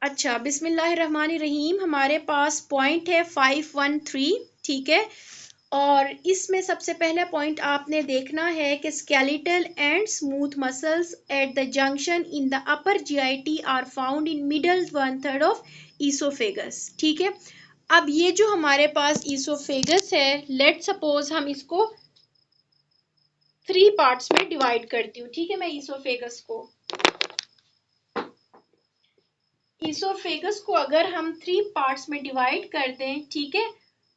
अच्छा, बिस्मिल्लाहिर्रहमानिर्रहीम। हमारे पास पॉइंट है 513, ठीक है। और इसमें सबसे पहला पॉइंट आपने देखना है कि skeletal and smooth muscles at the junction in the upper GIT are found in middle 1/3 of oesophagus, ठीक है। अब ये जो हमारे पास ईसोफेगस है, लेट सपोज हम इसको 3 पार्ट्स में डिवाइड करती हूँ, ठीक है। मैं ईसोफेगस को अगर हम 3 पार्ट्स में डिवाइड कर दें, ठीक है,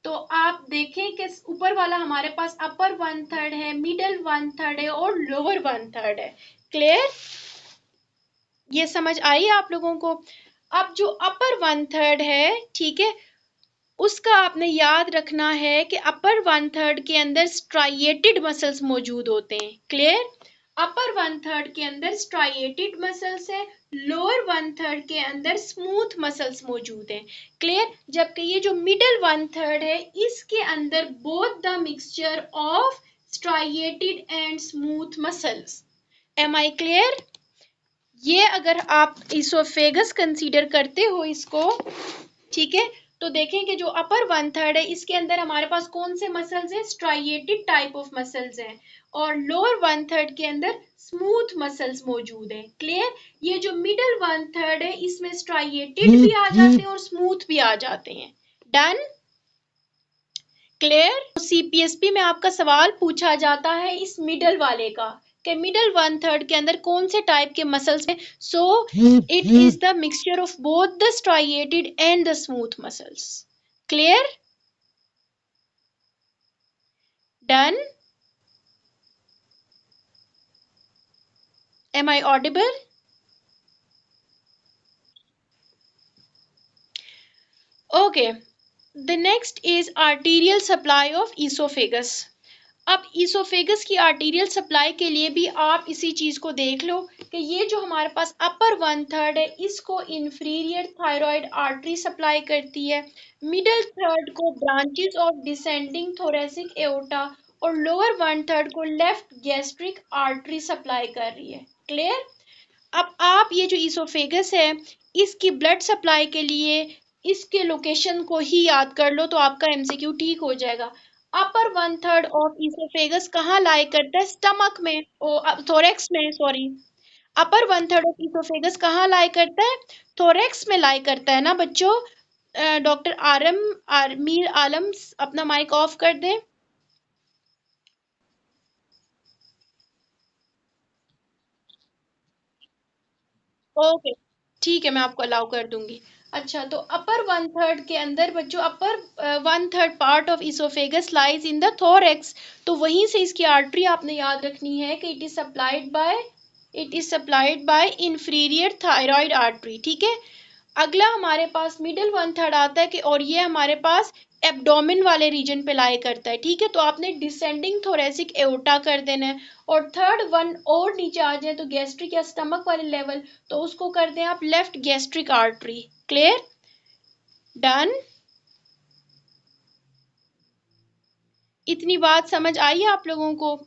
तो आप देखें कि ऊपर वाला हमारे पास अपर 1/3 है, मिडल 1/3 है और लोअर 1/3 है। क्लियर? ये समझ आई आप लोगों को? अब जो अपर 1/3 है, ठीक है, उसका आपने याद रखना है कि अपर 1/3 के अंदर स्ट्राइएटेड मसल्स मौजूद होते हैं। क्लियर? अपर 1/3 के अंदर स्ट्राइएटेड मसल्स है, लोअर 1/3 के अंदर स्मूथ मसल्स मौजूद हैं। क्लियर? जबकि ये जो मिडल 1/3 है, इसके अंदर both the mixture of striated and smooth muscles. Am I clear? ये अगर आप इसोफेगस कंसीडर करते हो इसको, ठीक है, तो देखें कि जो अपर 1/3 है, इसके अंदर हमारे पास कौन से मसल्स हैं? स्ट्राइएटेड टाइप ऑफ मसल्स हैं। और लोअर 1/3 के अंदर स्मूथ मसल्स मौजूद हैं। क्लियर? ये जो मिडल 1/3 है, इसमें स्ट्राइएटेड भी आ जाते हैं और स्मूथ भी आ जाते हैं। डन? क्लियर? सीपीएसपी में आपका सवाल पूछा जाता है इस मिडल वाले का, कि मिडल 1/3 के अंदर कौन से टाइप के मसल्स हैं। So it is the mixture of both the striated and the smooth muscles. Clear? Done? Am I audible? Okay. The next is arterial supply of esophagus. अब ईसोफेगस की आर्टीरियल सप्लाई के लिए भी आप इसी चीज को देख लो कि ये जो हमारे पास अपर 1/3 है, इसको इंफीरियर थायराइड आर्टरी सप्लाई करती है। मिडल 1/3 को branches of descending thoracic aorta और लोअर 1/3 को लेफ्ट गैस्ट्रिक आर्टरी सप्लाई कर रही है। क्लियर? अब आप ये जो ईसोफेगस है, इसकी ब्लड सप्लाई के लिए इसके लोकेशन को ही याद कर लो तो आपका एमसीक्यू ठीक हो जाएगा। अपर 1/3 ऑफ ईसोफेगस कहाँ लाई करता है? स्टमक में, थोरेक्स में, सॉरी। अपर 1/3 ऑफ ईसोफेगस कहाँ लाई करता है? थोरेक्स में लाई करता है ना बच्चों। डॉक्टर मीर आलम अपना माइक ऑफ कर दें। ओके, ठीक है, मैं आपको अलाउ कर दूंगी। अच्छा, तो अपर 1/3 के अंदर बच्चों, अपर 1/3 part of oesophagus lies in the thorax. तो वहीं से इसकी आर्टरी आपने याद रखनी है कि it is supplied by inferior thyroid artery, ठीक है। अगला हमारे पास मिडिल 1/3 आता है कि, और ये हमारे पास एब्डोमेन वाले रीजन पे लाई करता है, ठीक है। तो आपने डिसेंडिंग थोरेसिक एओर्टा कर देना है। और थर्ड वन और नीचे आ जाए तो गैस्ट्रिक या स्टमक वाले लेवल, तो उसको कर दें आप left gastric artery. Clear? Done? इतनी बात समझ आई आप लोगों को?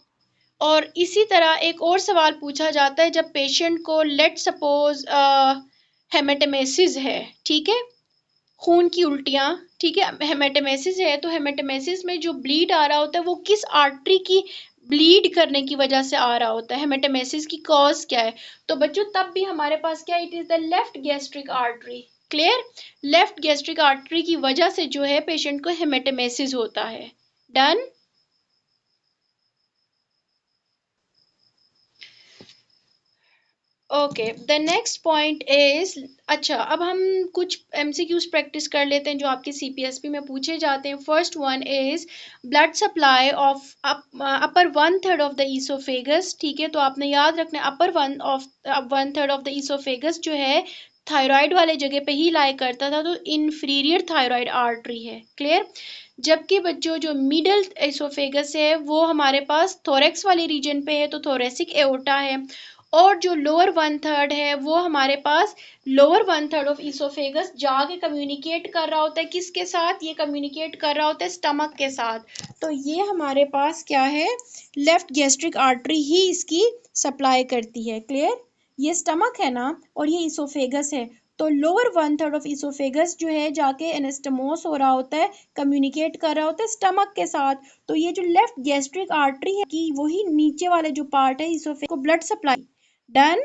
और इसी तरह एक और सवाल पूछा जाता है जब पेशेंट को लेट सपोज हेमेटोमेसिस है, ठीक है, खून की उल्टियाँ, ठीक है, हेमेटोमेसिस है, तो हेमेटोमेसिस में जो ब्लीड आ रहा होता है वो किस आर्टरी की ब्लीड करने की वजह से आ रहा होता है? हेमेटोमेसिस की कॉज क्या है? तो बच्चों तब भी हमारे पास क्या, it is the left gastric artery. Clear? Left gastric artery की वजह से जो है पेशेंट को हेमेटोमेसिस होता है। Done? Okay, the next point is, अच्छा अब हम कुछ एमसीक्यूज प्रैक्टिस कर लेते हैं जो आपके सीपीएसपी में पूछे जाते हैं। First one is blood supply of upper 1/3 of the oesophagus, ठीक है। तो आपने याद रखना है अपर 1/3 ऑफ द ईसोफेगस जो है थायराइड वाले जगह पे ही लाई करता था, तो इंफीरियर थायराइड आर्टरी है। क्लियर? जबकि बच्चों जो मिडल एसोफेगस है वो हमारे पास थोरेक्स वाले रीजन पे है, तो थोरेसिक एओर्टा है। और जो लोअर 1/3 है वो हमारे पास लोअर 1/3 ऑफ इसोफेगस जाके कम्युनिकेट कर रहा होता है किसके साथ? ये कम्युनिकेट कर रहा होता है स्टमक के साथ। तो ये हमारे पास क्या है? लेफ्ट गैस्ट्रिक आर्टरी ही इसकी सप्लाई करती है। क्लियर? ये स्टमक है ना और ये इसोफेगस है, तो लोअर 1/3 ऑफ इसोफेगस जो है जाके एनास्टमोस हो रहा होता है, कम्युनिकेट कर रहा होता है स्टमक के साथ। तो ये जो लेफ्ट गैस्ट्रिक आर्टरी है कि वही नीचे वाले जो पार्ट है इसोफेगस को ब्लड सप्लाई डन।